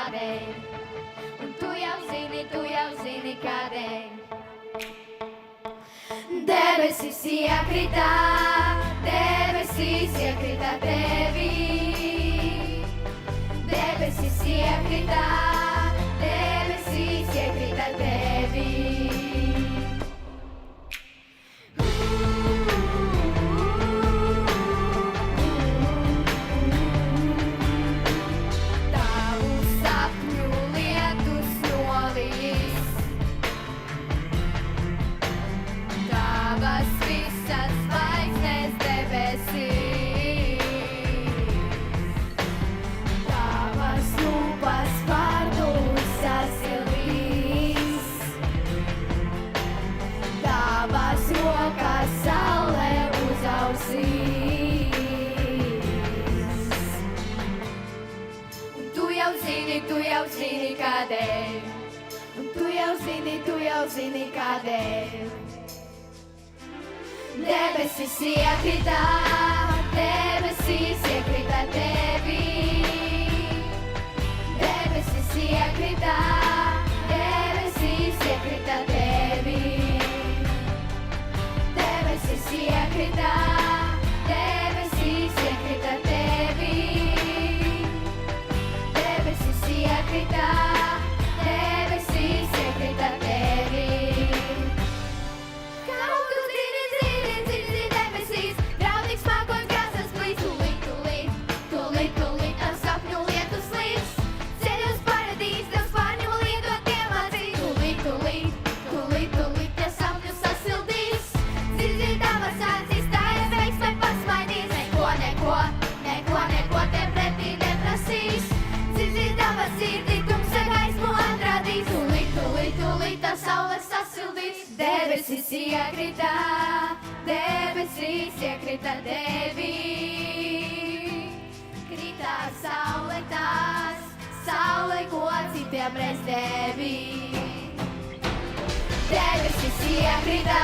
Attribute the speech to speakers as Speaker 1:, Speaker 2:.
Speaker 1: kādēļ, un tu jau zini kādēļ. Debesis iekrita tevī. Debesis iekrita tevī. Tavu sapņu lietus nolīs, tavas visas zvaigznes debesīs, tavas lūpas vārdu sasildīs, tavas rokas saule uzausīs. Un tu jau zini kādēļ, un tu jau zini kādēļ. Debesis iekrita tevī. Debesis iekrita tevī. Debesis iekrita tevī. Debesis iekrita tevī. Kaut tu zini debesīs, draudīgs mākoņu krāsas plīs. Tūlīt tās sapņu lietus slīps, ceļ uz paradīzi, tev spārņu lidotiem acīs. Tūlīt tie sapņu sasildīs, dzirdi tavas acīs, tā ir veiksme pasmaidīs. Neko te pretī neprasīs, dzirdi tavas sirdī, tumsa gaismu atradīs. Tūlīt tā saule sasildīs. Debesis iekrita tevī. Kritās saule tās, saule, ko citiem reiz devī. Debesis iekrita